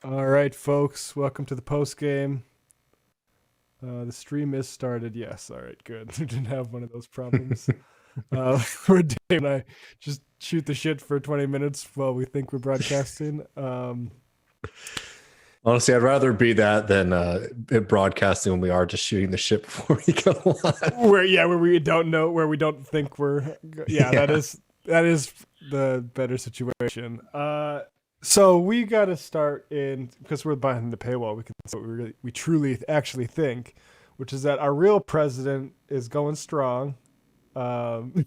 All right, folks, welcome to the postgame. The stream is started. Yes, all right, good. We didn't have one of those problems. Where Dave and I just shoot the shit for 20 minutes while we think we're broadcasting. Honestly, I'd rather be that than broadcasting when we are just shooting the shit before we go live. Where we don't know, where we don't think we're. Yeah, Yeah. that is the better situation. So we got to start in because we're behind the paywall. We can say what we truly actually think, which is that our real president is going strong, um,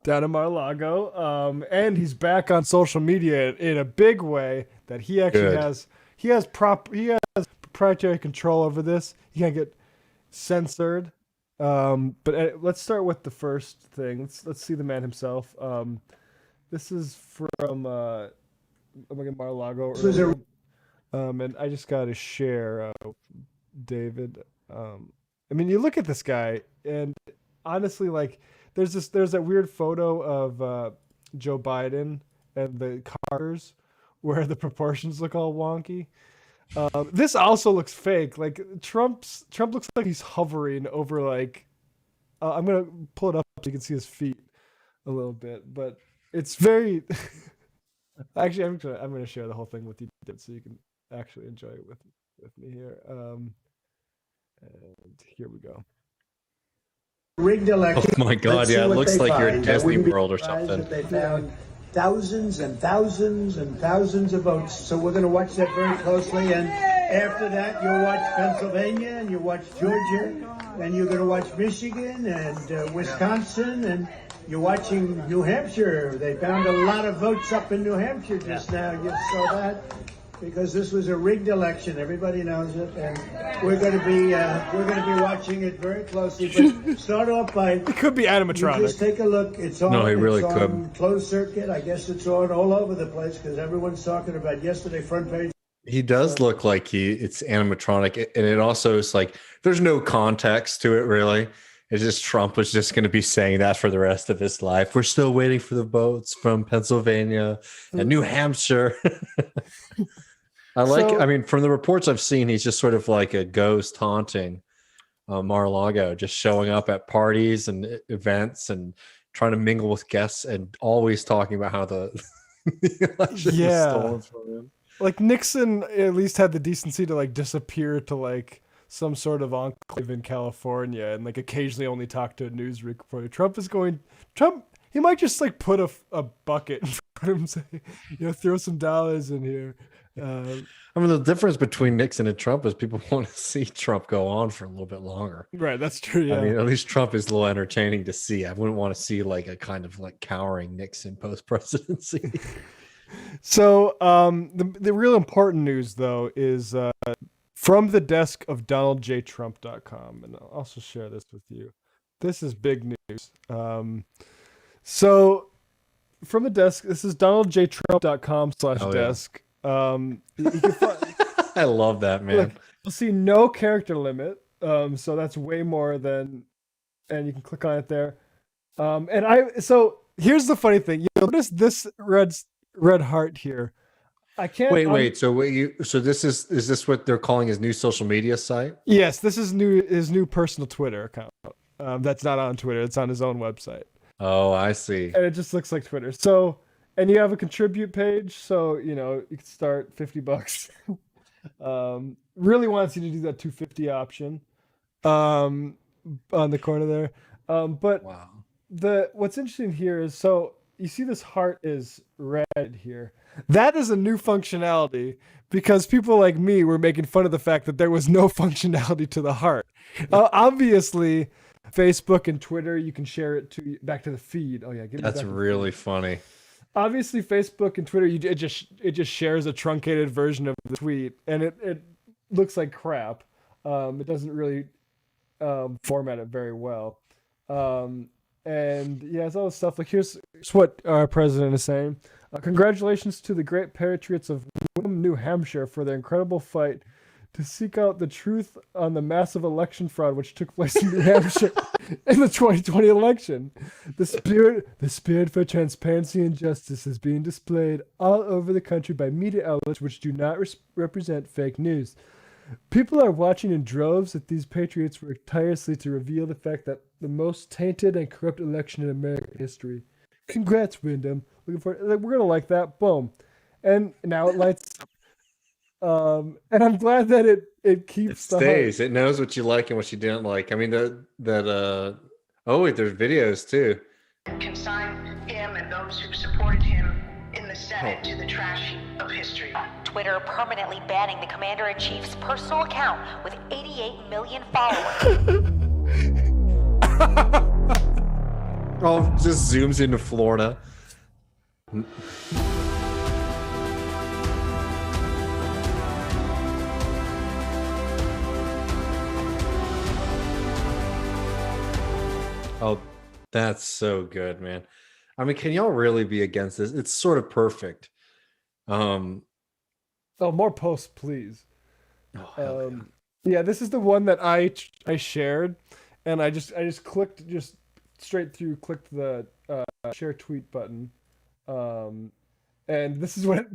down in Mar-a-Lago, and he's back on social media in a big way. That he actually Good. has proprietary control over this. He can't get censored. But let's start with the first thing. Let's see the man himself. This is from Mar-a-Lago. And I just got to share, David. I mean, you look at this guy, and honestly, like, there's that weird photo of Joe Biden and the Carters, where the proportions look all wonky. This also looks fake. Like Trump looks like he's hovering over like. I'm gonna pull it up so you can see his feet a little bit, but it's very. Actually, I'm gonna share the whole thing with you so you can actually enjoy it with me here. And here we go. Rigged Oh election. my God! Let's see Yeah, it what looks they like you're at find. I Disney wouldn't be World or surprised something. if they found thousands and thousands and thousands of votes. So we're going to watch that very closely. And after that, you'll watch Pennsylvania and you'll watch Georgia and you're going to watch Michigan and Wisconsin and you're watching New Hampshire. They found a lot of votes up in New Hampshire just now. You saw that. Because this was a rigged election, everybody knows it, and we're going to be watching it very closely. But start off by It could be animatronic. just take a look. It's on. No, he really it's on could. closed circuit. I guess it's on all over the place because everyone's talking about yesterday front page. He does look like it's animatronic, and it also is like there's no context to it really. It's just Trump was just going to be saying that for the rest of his life. We're still waiting for the votes from Pennsylvania and New Hampshire. I mean, from the reports I've seen, he's just sort of like a ghost haunting Mar-a-Lago, just showing up at parties and events and trying to mingle with guests and always talking about how the election was stolen from him. Like Nixon at least had the decency to like disappear to like some sort of enclave in California and like occasionally only talk to a news reporter. Trump, he might just like put a bucket in front of him and say, throw some dollars in here. I mean, the difference between Nixon and Trump is people want to see Trump go on for a little bit longer. Right, that's true. Yeah. I mean, at least Trump is a little entertaining to see. I wouldn't want to see like a kind of like cowering Nixon post presidency. So the real important news though is from the desk of DonaldJTrump.com, and I'll also share this with you. This is big news. So from the desk, this is DonaldJTrump.com/desk. You can find, I love that, man. look, you'll see no character limit. So that's way more than, and you can click on it there. So here's the funny thing. You notice this red heart here. I can't Wait. So this is this what they're calling his new social media site? Yes, this is his new personal Twitter account. That's not on Twitter. It's on his own website. Oh, I see. And it just looks like Twitter. So, and you have a contribute page. So, you can start $50. Really wants you to do that 250 option, on the corner there. But Wow. what's interesting here is, so you see this heart is red here. That is a new functionality because people like me were making fun of the fact that there was no functionality to the heart. Obviously, Facebook and Twitter, you can share it back to the feed. Oh yeah, That's really funny. Obviously, Facebook and Twitter, it just shares a truncated version of the tweet, and it looks like crap. It doesn't really format it very well. And yeah, it's all this stuff. Like here's what our president is saying. Congratulations to the great patriots of New Hampshire for their incredible fight to seek out the truth on the massive election fraud which took place in New Hampshire in the 2020 election. The spirit for transparency and justice is being displayed all over the country by media outlets which do not represent fake news. People are watching in droves that these patriots work tirelessly to reveal the fact that the most tainted and corrupt election in American history. Congrats, Wyndham. Looking forward. We're gonna like that. Boom. And now it lights up. And I'm glad that it keeps It stays. It knows what you like and what you didn't like. I mean, oh wait, there's videos too. Consign him and those who supported him in the Senate to the trash of history. Twitter permanently banning the commander-in-chief's personal account with 88 million followers. Oh, just zooms into Florida. Oh, that's so good, man. I mean, can y'all really be against this? It's sort of perfect. Oh, more posts, please. Yeah. Yeah, this is the one that I shared, and I just clicked clicked the share tweet button, and this is what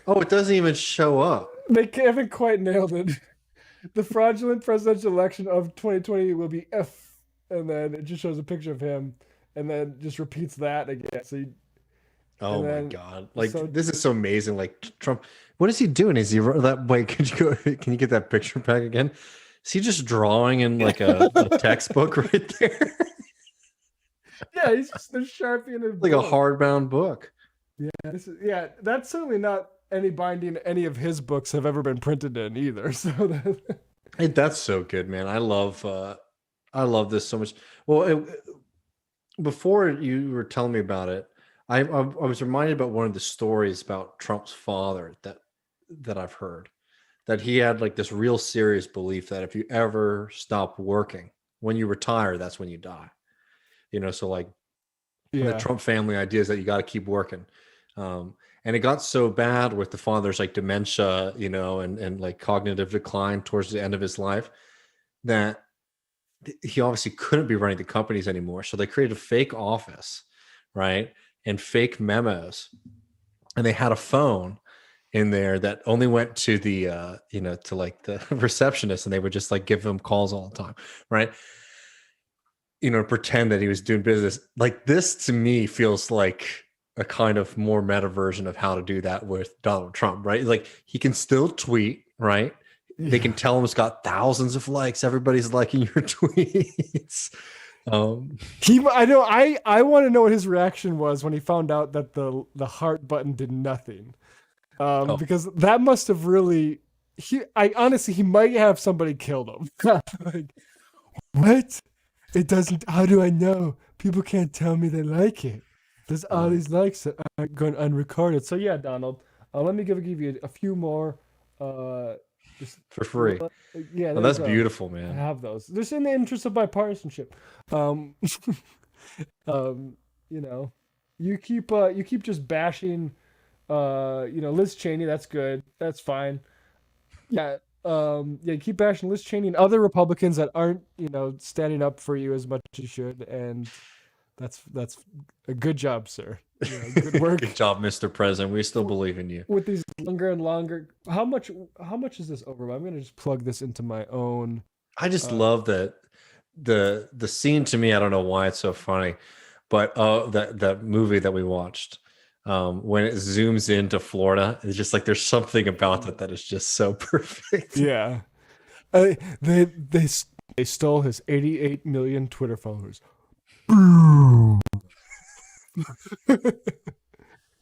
Oh, it doesn't even show up. they haven't quite nailed it. The fraudulent presidential election of 2020 will be F, and then it just shows a picture of him, and then just repeats that again. So Oh my then- God. Like so- this is so amazing. Like Trump, what is he doing? Is he that way? Can you get that picture back again? Is he just drawing in like a textbook right there? yeah, he's just there's Sharpie in his Like a book. hardbound book. Yeah, that's certainly not any binding any of his books have ever been printed in either. So Hey, that's so good, man. I love this so much. Well, before you were telling me about it, I was reminded about one of the stories about Trump's father that I've heard, that he had like this real serious belief that if you ever stop working, when you retire, that's when you die. So like the Trump family idea is that you got to keep working. And it got so bad with the father's like dementia, and like cognitive decline towards the end of his life, that he obviously couldn't be running the companies anymore. So they created a fake office, right? And fake memos. And they had a phone in there that only went to the, to like the receptionist, and they would just like give him calls all the time, right? Pretend that he was doing business. Like this to me feels like a kind of more meta version of how to do that with Donald Trump, right? Like he can still tweet, right? Yeah. They can tell him it's got thousands of likes. Everybody's liking your tweets. I want to know what his reaction was when he found out that the heart button did nothing. Because that must have really he might have somebody killed him. Like, what? It doesn't. How do I know? People can't tell me they like it. There's all these likes that aren't going unrecorded. So yeah, Donald, let me give you a few more. Just for free. Yeah, well, that's beautiful, man. I have those. Just in the interest of bipartisanship. You keep just bashing, Liz Cheney. That's good. That's fine. Yeah. You keep bashing Liz Cheney and other Republicans that aren't, standing up for you as much as you should, and that's a good job, sir. Good work. Good job, Mr. President. We still believe in you. With these longer and longer, how much is this over? I'm gonna just plug this into my own. I just love that the scene. To me, I don't know why it's so funny, but that movie that we watched. When it zooms into Florida, it's just like there's something about that is just so perfect. Yeah, they stole his 88 million Twitter followers.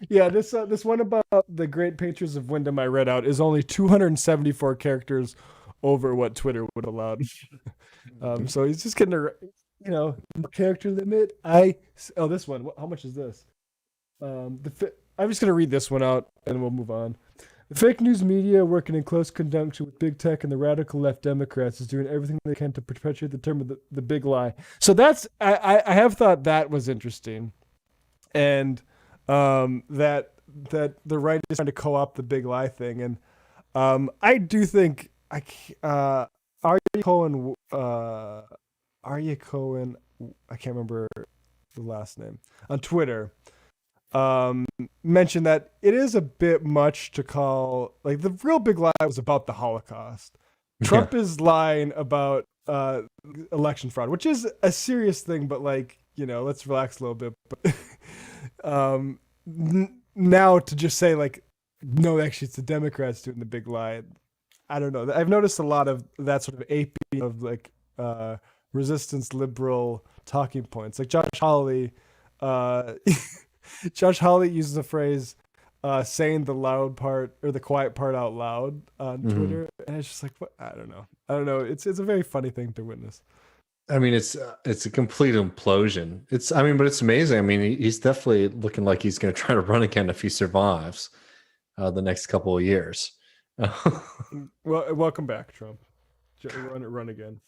Yeah, this one about the great patriots of Wyndham I read out is only 274 characters over what Twitter would allow. So he's just getting character limit. This one. How much is this? I'm just going to read this one out and we'll move on. The fake news media, working in close conjunction with big tech and the radical left Democrats, is doing everything they can to perpetuate the term of the big lie. So that's I have thought that was interesting, and that the right is trying to co-opt the big lie thing, and I do think Arya Cohen, I can't remember the last name, on Twitter, um, mentioned that it is a bit much to call, like, the real big lie was about the Holocaust. Yeah. Trump is lying about election fraud, which is a serious thing, but, like, let's relax a little bit. But now to just say, like, no, actually it's the Democrats doing the big lie. I don't know. I've noticed a lot of that sort of aping of, like, resistance liberal talking points. Like Josh Hawley, uh, Josh Hawley uses the phrase saying the loud part or the quiet part out loud on Twitter, and it's just like, what? I don't know. It's a very funny thing to witness. I mean, it's a complete implosion. But it's amazing. I mean, he's definitely looking like he's going to try to run again if he survives the next couple of years. Well, welcome back, Trump. Run again.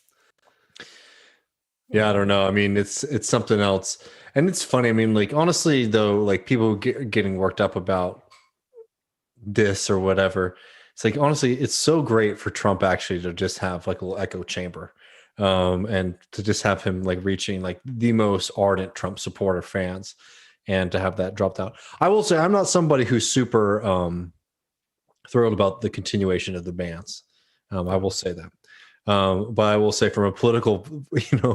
Yeah, I don't know. I mean, it's something else, and it's funny. I mean, like, honestly, though, like, people getting worked up about this or whatever. It's like, honestly, it's so great for Trump actually to just have like a little echo chamber, and to just have him like reaching like the most ardent Trump supporter fans, and to have that dropped out. I will say I'm not somebody who's super thrilled about the continuation of the bans. I will say that. But I will say from a political,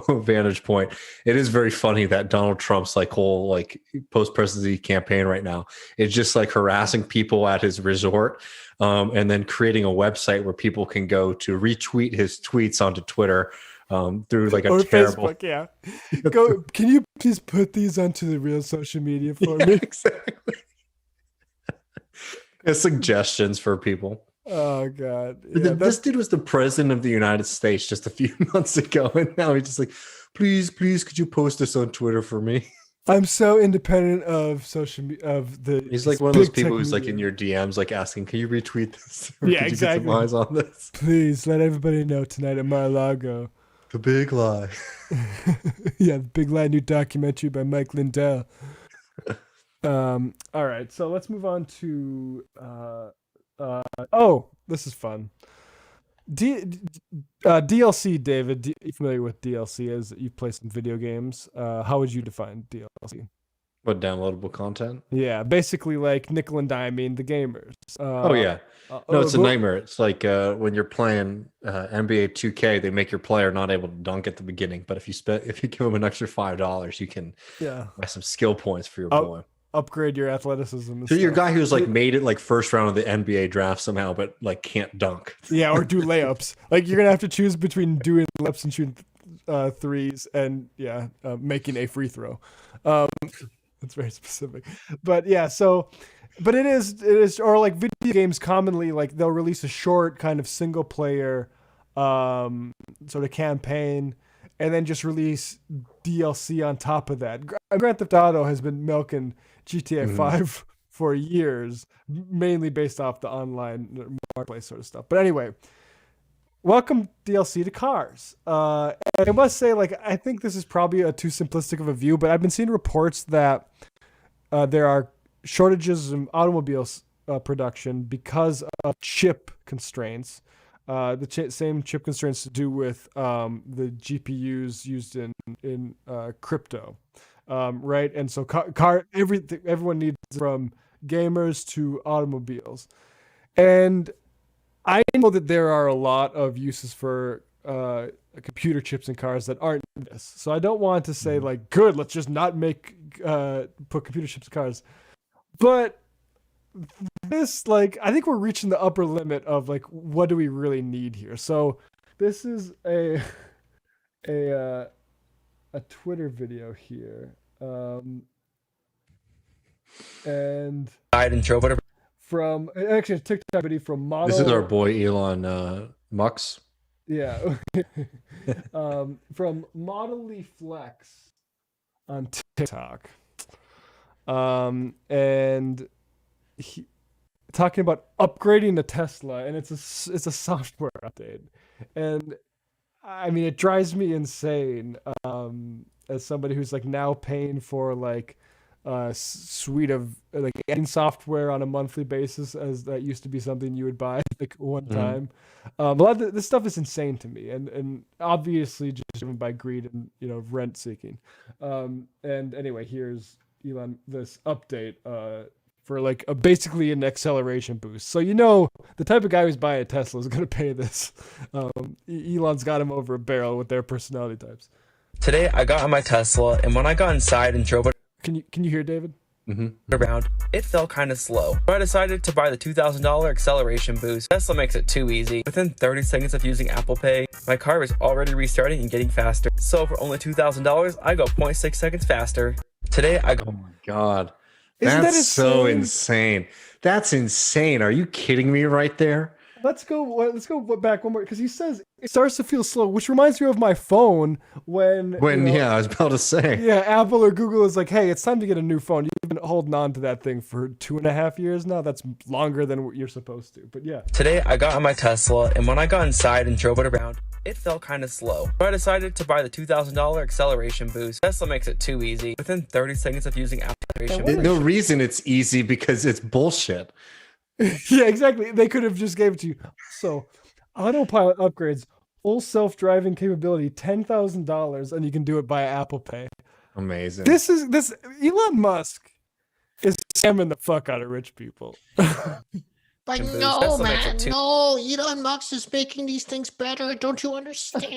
vantage point, it is very funny that Donald Trump's like whole like post-presidency campaign right now is just like harassing people at his resort, and then creating a website where people can go to retweet his tweets onto Twitter through like a or terrible Facebook. Yeah, go. Can you please put these onto the real social media for me? Exactly. Suggestions for people. Oh God! Yeah, this dude was the president of the United States just a few months ago, and now he's just like, please, could you post this on Twitter for me? I'm so independent of social media. He's like one of those people who's like in your DMs, like asking, "Can you retweet this? Or Yeah, could exactly. You get some eyes on this? Please let everybody know tonight at Mar-a-Lago. The big lie." Yeah, the big lie, new documentary by Mike Lindell. All right, so let's move on to. This is fun. DLC, David. You familiar with DLC? As you play some video games, how would you define DLC? What, downloadable content? Yeah, basically like nickel and diming the gamers. Oh yeah, no, it's a nightmare. It's like when you're playing NBA 2K, they make your player not able to dunk at the beginning, but if you give them an extra $5, you can buy some skill points for your boy. Upgrade your athleticism. So your guy who's like made it like first round of the NBA draft somehow, but like can't dunk. Yeah, or do layups. Like you're gonna have to choose between doing layups and shooting threes, and making a free throw. That's very specific, but yeah. So, but it is, or like video games commonly, like they'll release a short kind of single player, sort of campaign, and then just release DLC on top of that. Grand Theft Auto has been milking GTA 5 for years, mainly based off the online marketplace sort of stuff. But anyway, welcome DLC to cars. And I must say, like, I think this is probably a too simplistic of a view, but I've been seeing reports that there are shortages in automobiles production because of chip constraints. Same chip constraints to do with the GPUs used in crypto, right? And so everyone needs, from gamers to automobiles, and I know that there are a lot of uses for computer chips in cars that aren't this. So I don't want to say like, good, let's just not put computer chips in cars, but this, like, I think we're reaching the upper limit of like, what do we really need here? So this is a Twitter video here, and from actually a TikTok video from model. This is our boy Elon Mux. Yeah, from Modely Flex on TikTok, and he talking about upgrading the Tesla, and it's a software update, and I mean, it drives me insane as somebody who's like now paying for like suite of like editing software on a monthly basis, as that used to be something you would buy like one time. A lot of this stuff is insane to me, and obviously just driven by greed and rent seeking. And anyway, here's Elon this update for like basically an acceleration boost. So the type of guy who's buying a Tesla is going to pay this. Elon's got him over a barrel with their personality types. Today I got on my Tesla, and when I got inside and drove it Can you hear David? around, it felt kind of slow. So I decided to buy the $2,000 acceleration boost. Tesla makes it too easy. Within 30 seconds of using Apple Pay, my car is already restarting and getting faster. So for only $2,000, I go 0.6 seconds faster. Today I go. Oh my god, Isn't that that's so insane? insane. That's insane. Are you kidding me right there? Let's go back one more, because he says it starts to feel slow, which reminds me of my phone when Yeah, I was about to say. yeah, Apple or Google is like, hey, it's time to get a new phone. You've been holding on to that thing for 2.5 years now. That's longer than what you're supposed to. But yeah. Today I got on my Tesla, and when I got inside and drove it around, it felt kind of slow. So I decided to buy the $2,000 acceleration boost. Tesla makes it too easy. Within 30 seconds of using acceleration boost. No reason it's easy, because it's bullshit. Yeah, exactly. They could have just gave it to you. So, autopilot upgrades, full self-driving capability, $10,000, and you can do it via Apple Pay. Amazing. This Elon Musk is scamming the fuck out of rich people. But boost. no, Tesla makes it man, too- no. Elon Musk is making these things better. Don't you understand?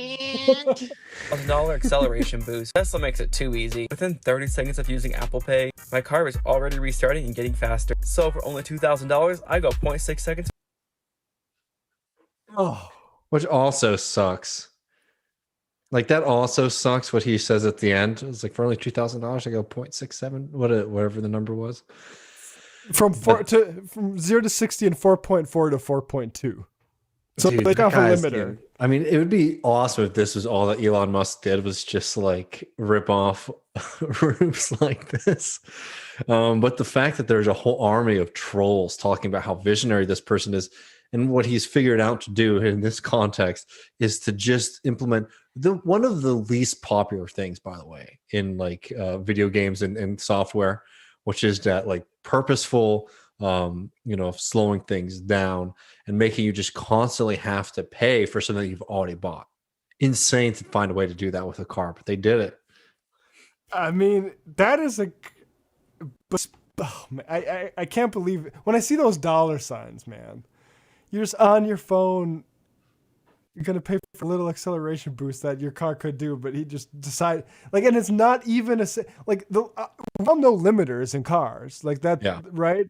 $1,000 acceleration boost. Tesla makes it too easy. Within 30 seconds of using Apple Pay, my car is already restarting and getting faster. So for only $2,000, I go 0.6 seconds. Oh, Which also sucks. Like, that also sucks what he says at the end. It's like, for only $2,000, I go 0.67, whatever the number was. from 0 to 60 and 4.4 to 4.2. So Dude, they that got a guy's limiter. getting- I mean, it would be awesome if this was all that Elon Musk did, was just like rip off roofs like this. But the fact that there's a whole army of trolls talking about how visionary this person is, and what he's figured out to do in this context is to just implement one of the least popular things, by the way, in like video games and software, which is that like purposeful, slowing things down and making you just constantly have to pay for something you've already bought. Insane to find a way to do that with a car, but they did it. I mean, that is oh, man, I can't believe it. When I see those dollar signs, man, you're just on your phone. You're going to pay for a little acceleration boost that your car could do, but he just decided, like, and it's not even we all know limiters in cars, like that, Yeah. right?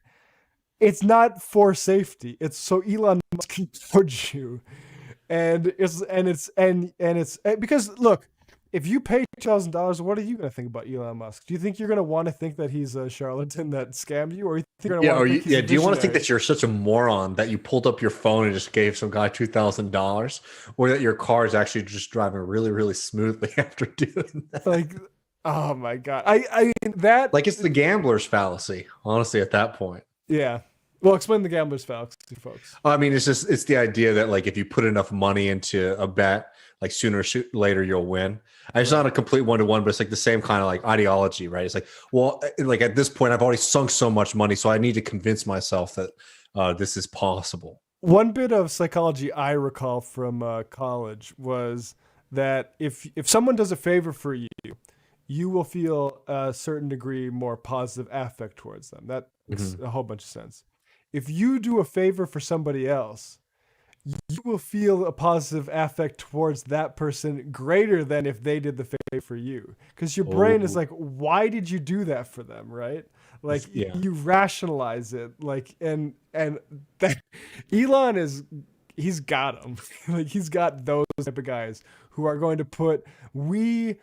It's not for safety. It's so Elon Musk can charge you. And it's because look, if you pay $2,000, what are you going to think about Elon Musk? Do you think you're going to want to think that he's a charlatan that scammed you, or you think you're going to want to think he's a do you want to think visionary? that you're such a moron that you pulled up your phone and just gave some guy $2,000, or that your car is actually just driving really, really smoothly after doing that? Like, oh my god, I mean that, Like, it's the gambler's fallacy, honestly, at that point. yeah. Well, explain the gambler's fallacy, folks. I mean, it's the idea that, like, if you put enough money into a bet, like, sooner or later you'll win. It's not a complete one-to-one, but it's like the same kind of like ideology, right? It's like, well, like at this point I've already sunk so much money, so I need to convince myself that this is possible. One bit of psychology I recall from college was that if someone does a favor for you, you will feel a certain degree more positive affect towards them. That makes a whole bunch of sense. If you do a favor for somebody else, you will feel a positive affect towards that person greater than if they did the favor for you. Because your brain is like, why did you do that for them, right? Like, Yeah. you rationalize it. Like, and that Elon he's got them. Like, he's got those type of guys who are going to put what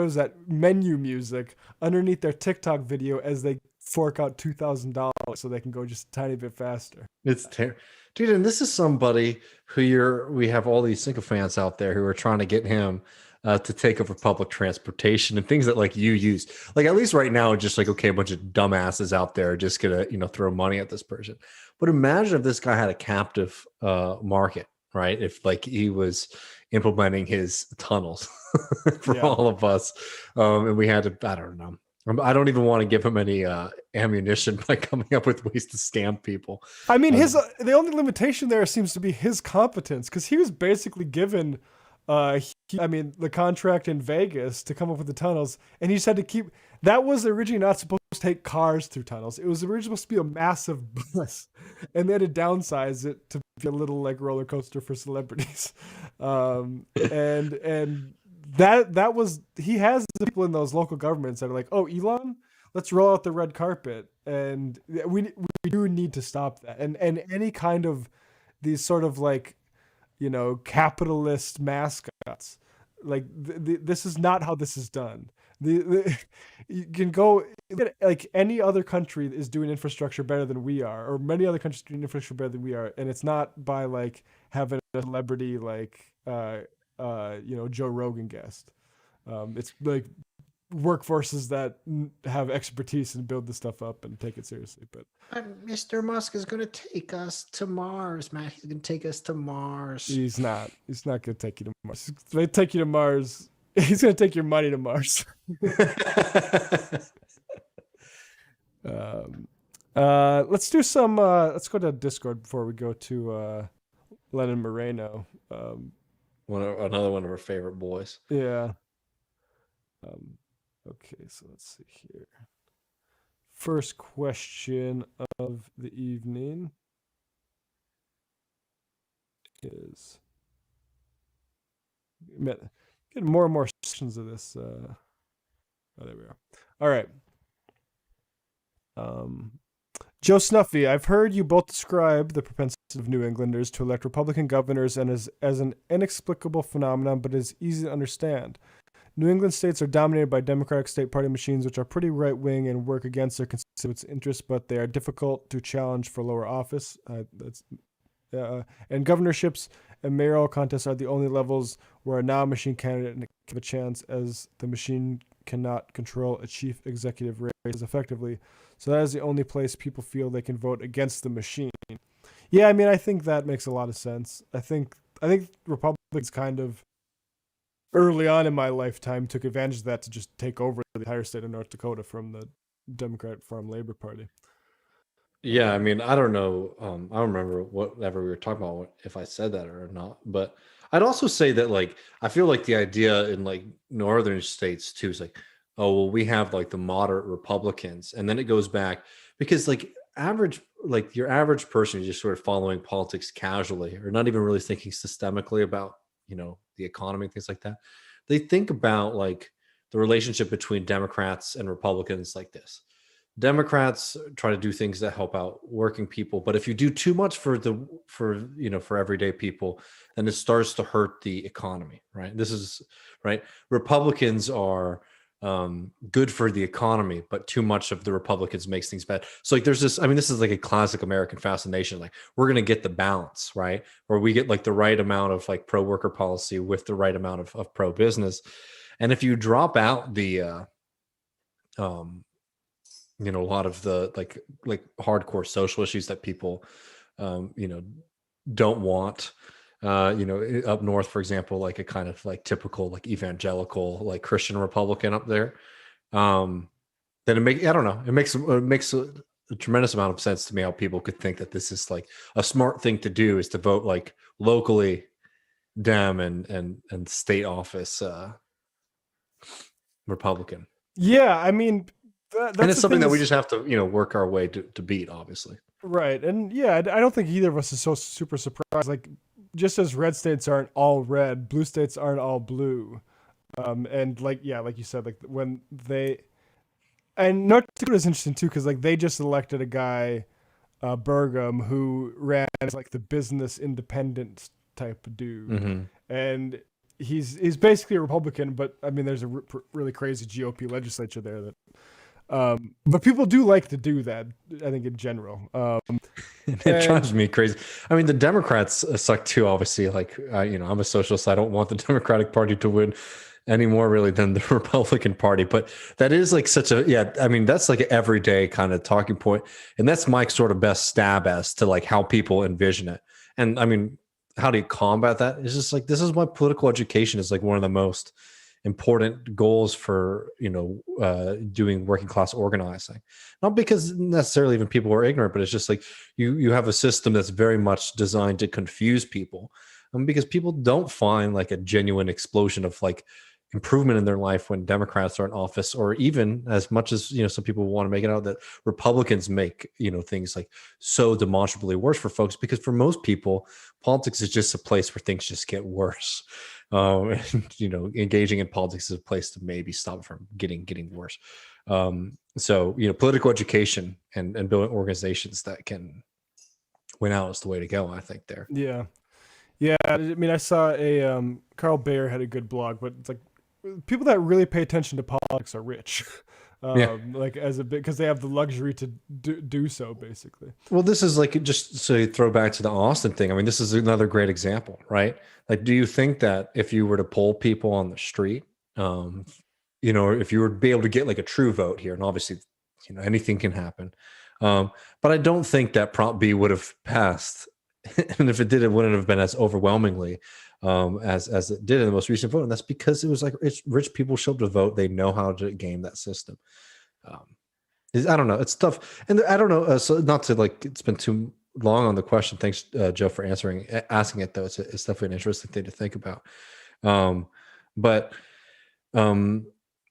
is that, menu music underneath their TikTok video as they fork out $2,000 so they can go just a tiny bit faster. It's terrible, dude. And this is somebody who we have all these sycophants out there who are trying to get him to take over public transportation and things that like you use. Like, at least right now, it's just like, okay, a bunch of dumbasses out there are just gonna throw money at this person. But imagine if this guy had a captive market right? If like he was implementing his tunnels for Yeah. all of us, and we had to, I don't know. I don't even want to give him any ammunition by coming up with ways to scam people. I mean, the only limitation there seems to be his competence, because he was basically given, the contract in Vegas to come up with the tunnels, and he just had to keep. That was originally not supposed to take cars through tunnels. It was originally supposed to be a massive bus, and they had to downsize it to be a little like roller coaster for celebrities, and that was he has people in those local governments that are like, oh, Elon, let's roll out the red carpet, and we do need to stop that, and any kind of these sort of like, capitalist mascots, like this is not how this is done. You can go like any other country is doing infrastructure better than we are, or many other countries doing infrastructure better than we are, and it's not by like having a celebrity like Joe Rogan guest. It's like workforces that have expertise and build the stuff up and take it seriously. But Mr. Musk is going to take us to Mars, Matt. He's going to take us to Mars. he's not going to take you to Mars. If they take you to Mars, he's going to take your money to Mars. Let's do some. Let's go to Discord before we go to Lennon Moreno. Another one of our favorite boys. Yeah. Okay, so let's see here. First question of the evening is getting more and more sections of this. Oh, there we are. All right. Joe Snuffy, I've heard you both describe the propensity of New Englanders to elect Republican governors and as an inexplicable phenomenon, but is easy to understand. New England states are dominated by Democratic state party machines, which are pretty right-wing and work against their constituents' interests, but they are difficult to challenge for lower office. And governorships and mayoral contests are the only levels where a non-machine candidate can have a chance, as the machine cannot control a chief executive race effectively. So that is the only place people feel they can vote against the machine. Yeah, I mean, I think that makes a lot of sense. I think Republicans kind of early on in my lifetime took advantage of that to just take over the entire state of North Dakota from the Democratic Farm Labor Party. Yeah, I mean, I don't know. I don't remember whatever we were talking about, if I said that or not. But I'd also say that, like, I feel like the idea in like northern states too is like, oh, well, we have like the moderate Republicans, and then it goes back because like your average person is just sort of following politics casually, or not even really thinking systemically about the economy and things like that. They think about like the relationship between Democrats and Republicans like this. Democrats try to do things that help out working people, but if you do too much for everyday people, then it starts to hurt the economy, right? This is right. Republicans are good for the economy, but too much of the Republicans makes things bad. So like there's this, I mean, this is like a classic American fascination. Like we're going to get the balance, right? Where we get like the right amount of like pro worker policy with the right amount of pro business. And if you drop out the, a lot of the like hardcore social issues that people, don't want, up north, for example, like a kind of like typical like evangelical like Christian Republican up there, then it makes a tremendous amount of sense to me how people could think that this is like a smart thing to do, is to vote like locally Dem and state office Republican. Yeah, I mean, and it's something that we just have to work our way to beat, obviously. Right, and yeah, I don't think either of us is so super surprised. Like, just as red states aren't all red, blue states aren't all blue. And like you said, like when North Dakota is interesting too, because like they just elected a guy, Burgum, who ran as like the business independent type of dude, and he's basically a Republican, but I mean there's a really crazy GOP legislature there that. But people do like to do that, I think, in general. It drives me crazy. I mean, the Democrats suck too, obviously. Like, I'm a socialist. I don't want the Democratic Party to win any more really than the Republican Party. But that is like that's like an everyday kind of talking point. And that's Mike's sort of best stab as to like how people envision it. And I mean, how do you combat that? It's just like, this is why political education is like one of the most important goals for, doing working class organizing. Not because necessarily even people are ignorant, but it's just like you have a system that's very much designed to confuse people, because people don't find like a genuine explosion of like improvement in their life when Democrats are in office, or even as much as, some people want to make it out that Republicans make, things like so demonstrably worse for folks, because for most people, politics is just a place where things just get worse. And, engaging in politics is a place to maybe stop it from getting worse. So, political education and building organizations that can win out is the way to go, I think there. Yeah. Yeah. I mean, I saw a, Carl Bayer had a good blog, but it's like, people that really pay attention to politics are rich, like as a bit, because they have the luxury to do so, basically. Well, this is like, just so you throw back to the Austin thing. I mean, this is another great example, right? Like, do you think that if you were to poll people on the street, if you were to be able to get like a true vote here, and obviously, anything can happen, but I don't think that Prop B would have passed, and if it did, it wouldn't have been as overwhelmingly as it did in the most recent vote. And that's because it was like, it's rich people show up to vote. They know how to game that system. I don't know. It's tough. And I don't know. So not to like spend too long on the question. Thanks, Joe, for asking it though. It's definitely an interesting thing to think about.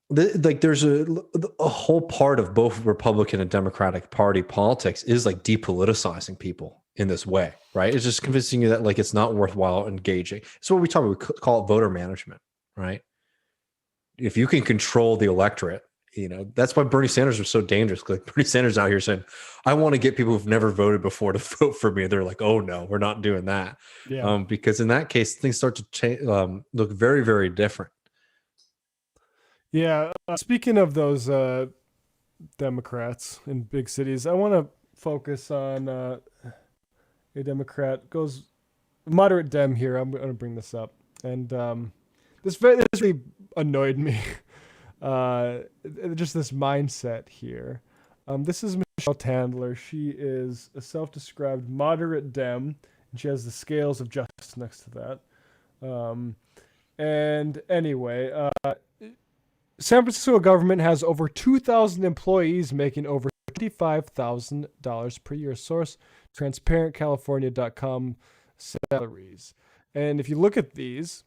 There's a whole part of both Republican and Democratic Party politics is like depoliticizing people in this way, right? It's just convincing you that like it's not worthwhile engaging. So what we talk about, we call it voter management, right? If you can control the electorate, that's why Bernie Sanders was so dangerous. Like Bernie Sanders out here saying, I want to get people who've never voted before to vote for me. They're like, oh no, we're not doing that. Yeah. Because in that case, things start to change, look very, very different. Yeah. Speaking of those Democrats in big cities, I want to focus on a Democrat goes moderate Dem here. I'm going to bring this up, and this really annoyed me. Just this mindset here. This is Michelle Tandler. She is a self-described moderate Dem, and she has the scales of justice next to that. And anyway, San Francisco government has over 2,000 employees making over $25,000 per year. Source, transparentcalifornia.com salaries. And if you look at these,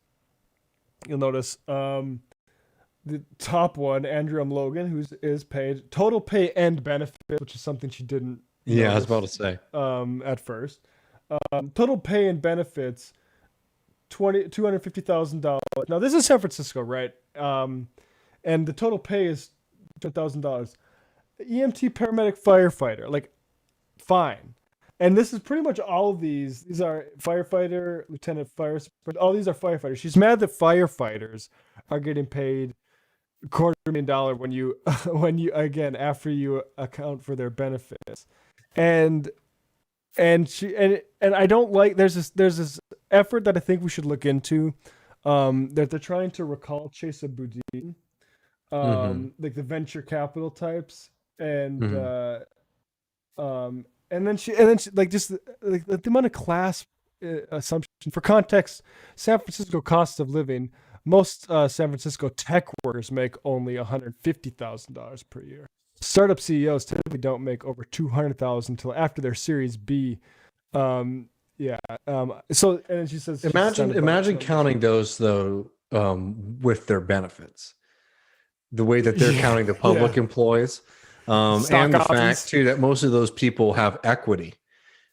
you'll notice the top one, Andrew M. Logan, who is paid total pay and benefits, which is something she didn't Yeah, I was about to say. At first. Total pay and benefits, $250,000. Now, this is San Francisco, right? And the total pay is $2,000. EMT, paramedic, firefighter, like, fine. And this is pretty much all of these. These are firefighter, lieutenant fire, but all these are firefighters. She's mad that firefighters are getting paid $250,000 when you again after you account for their benefits, and I don't like. There's this effort that I think we should look into, that they're trying to recall Chesa Boudin, like the venture capital types, and then she like just like the amount of class assumption. For context, San Francisco cost of living, most San Francisco tech workers make only $150,000 per year. Startup CEOs typically don't make over $200,000 until after their Series B. So and then she says, imagine counting those though, with their benefits, the way that they're counting the public employees. And the fact too that most of those people have equity.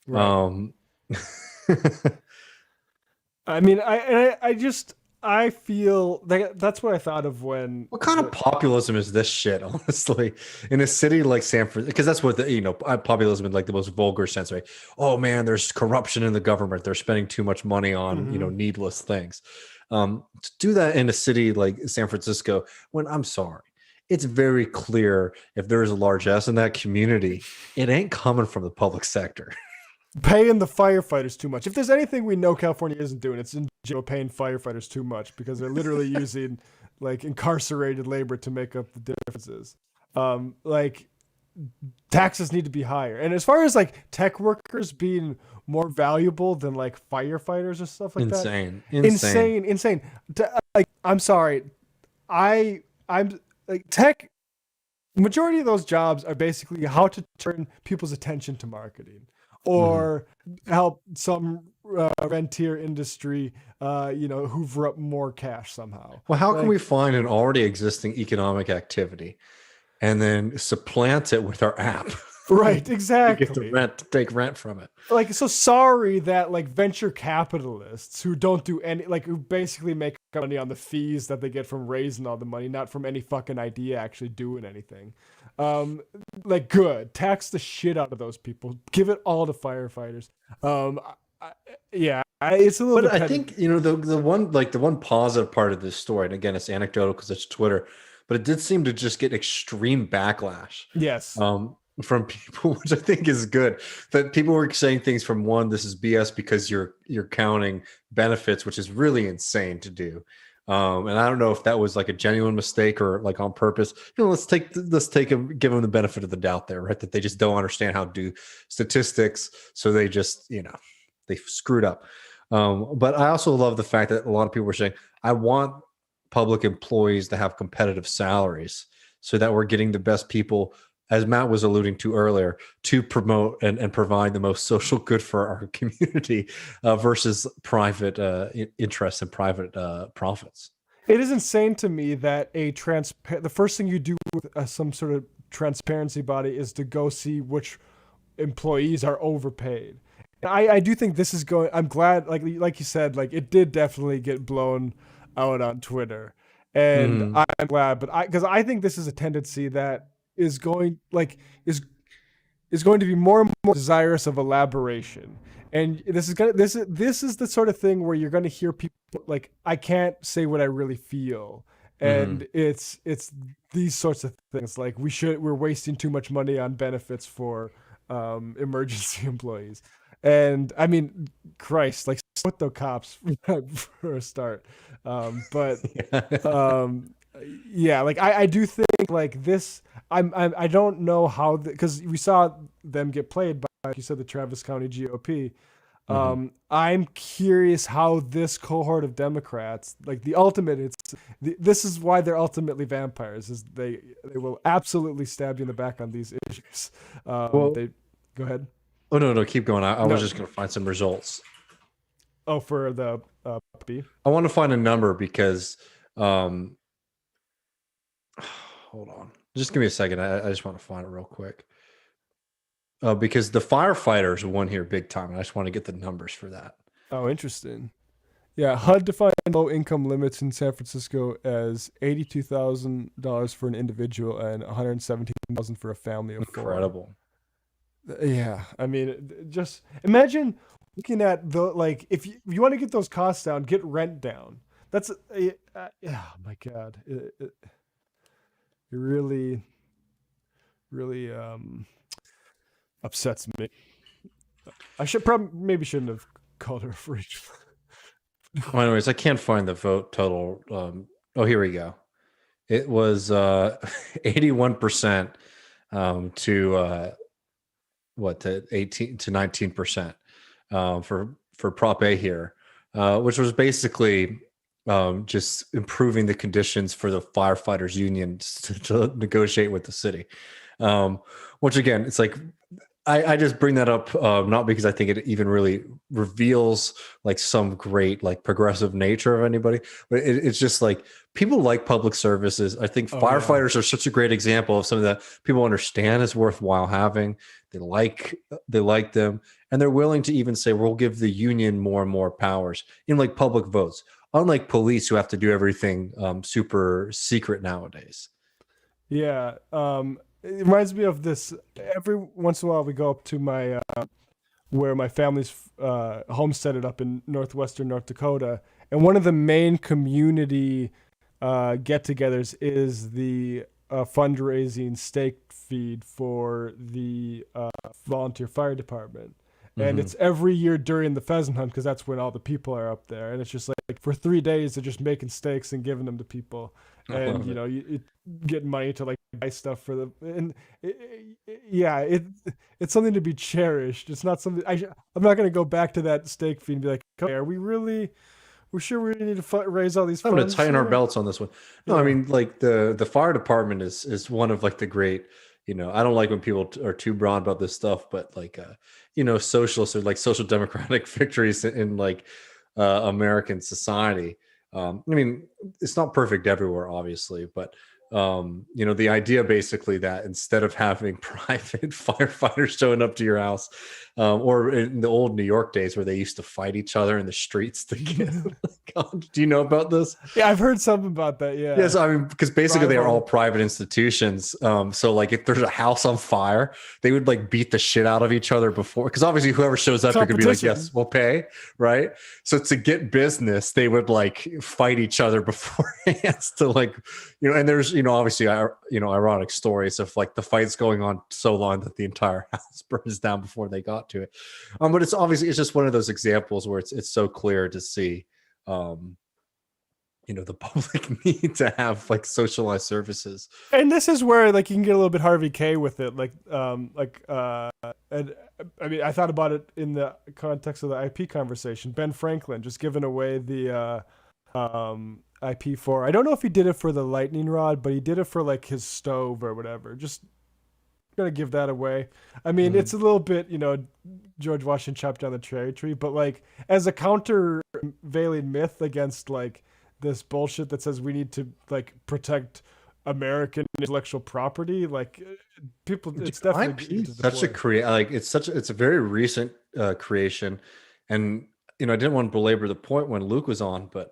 Right. I mean, I feel that's what I thought of when. What kind of populism is this shit? Honestly, in a city like San Francisco, because that's what populism in like the most vulgar sense, right? Oh man, there's corruption in the government. They're spending too much money on needless things. To do that in a city like San Francisco, when I'm sorry, it's very clear if there's a large S in that community, it ain't coming from the public sector. Paying the firefighters too much. If there's anything we know California isn't doing, it's in general paying firefighters too much, because they're literally using like incarcerated labor to make up the differences. taxes need to be higher. And as far as like tech workers being more valuable than like firefighters and stuff like that, insane. Like, I'm sorry, I'm like tech. Majority of those jobs are basically how to turn people's attention to marketing, or help some rentier industry, hoover up more cash somehow. Well, how can we find an already existing economic activity and then supplant it with our app? Right, exactly. You get to take rent from it. Like, so sorry that like venture capitalists who don't do any, like, who basically make money on the fees that they get from raising all the money, not from any fucking idea actually doing anything. Like, good, tax the shit out of those people. Give it all to firefighters. It's a little. But I think the one positive part of this story, and again, it's anecdotal because it's Twitter, but it did seem to just get extreme backlash. Yes. From people, which I think is good. That people were saying things from one, this is BS because you're counting benefits, which is really insane to do. And I don't know if that was like a genuine mistake or like on purpose. Let's give them the benefit of the doubt there, right? That they just don't understand how to do statistics, so they just they screwed up. But I also love the fact that a lot of people were saying, I want public employees to have competitive salaries so that we're getting the best people, as Matt was alluding to earlier, to promote and provide the most social good for our community versus private interests and private profits. It is insane to me that the first thing you do with some sort of transparency body is to go see which employees are overpaid. And I do think this is going. I'm glad, like you said, like it did definitely get blown out on Twitter, and I'm glad. But because I think this is a tendency that is going to be more and more desirous of elaboration, and this is the sort of thing where you're going to hear people like, I can't say what I really feel, and it's these sorts of things like we're wasting too much money on benefits for emergency employees. And I mean, Christ, like, what the cops for a start. But like I do think like this. I don't know how, because we saw them get played by, like you said, the Travis County GOP. I'm curious how this cohort of Democrats, like the ultimate, this is why they're ultimately vampires, is they will absolutely stab you in the back on these issues. Go ahead. Oh, no, keep going. I was just going to find some results. Oh, for the B? I want to find a number because, hold on. Just give me a second. I just want to find it real quick. Because the firefighters won here big time. And I just want to get the numbers for that. Oh, interesting. Yeah, HUD defined low income limits in San Francisco as $82,000 for an individual and $117,000 for a family of four. Incredible. Yeah, I mean, just imagine looking at if you want to get those costs down, get rent down. That's oh my God, it really upsets me. I shouldn't have called her a freak. Well, anyways, I can't find the vote total. Oh, here we go. It was 81% to 18 to 19% for Prop A here, which was basically just improving the conditions for the firefighters union to negotiate with the city. Which again, it's like I just bring that up not because I think it even really reveals like some great like progressive nature of anybody, but it's just like people like public services. I think firefighters are such a great example of something that people understand is worthwhile having. They like them, and they're willing to even say we'll give the union more and more powers in like public votes, unlike police who have to do everything super secret nowadays. Yeah. It reminds me of this. Every once in a while, we go up to my where my family's homesteaded up in northwestern North Dakota, and one of the main community get-togethers is the fundraising steak feed for the volunteer fire department. and Mhm. it's every year during the pheasant hunt because that's when all the people are up there, and it's just like for 3 days they're just making steaks and giving them to people, I and love it. you get money to like buy stuff for them, and yeah, it's something to be cherished. It's not something I'm not gonna go back to that steak feed and be like, okay, are we really? We're sure we need to raise all these I'm going funds to tighten our here? belts on this one. No, I Yeah. mean, like the fire department is one of like the great, I don't like when people are too broad about this stuff, but like, socialists or like social democratic victories in like American society. I mean, it's not perfect everywhere, obviously, but the idea basically that instead of having private firefighters showing up to your house, or in the old New York days where they used to fight each other in the streets to get. God, do you know about this? Yeah, I've heard something about that. Yeah. Yes, I mean, because basically they are all Rival. private institutions. So like if there's a house on fire, they would like beat the shit out of each other before. Because obviously whoever shows up, you're gonna be like, Competition. yes, we'll pay, right? So to get business, they would like fight each other beforehand to like, and there's obviously ironic stories of like the fights going on so long that the entire house burns down before they got to it. But it's just one of those examples where it's so clear to see. The public need to have like socialized services, And this is where like you can get a little bit Harvey K with it, and I mean I thought about it in the context of the IP conversation. Ben Franklin just giving away the IP for, I don't know if he did it for the lightning rod, but he did it for like his stove or whatever. Just gonna give that away. I mean, it's a little bit, George Washington chopped down the cherry tree, but like as a countervailing myth against like this bullshit that says we need to like protect American intellectual property, like people, it's definitely IP is such a it's a very recent creation, and I didn't want to belabor the point when Luke was on, but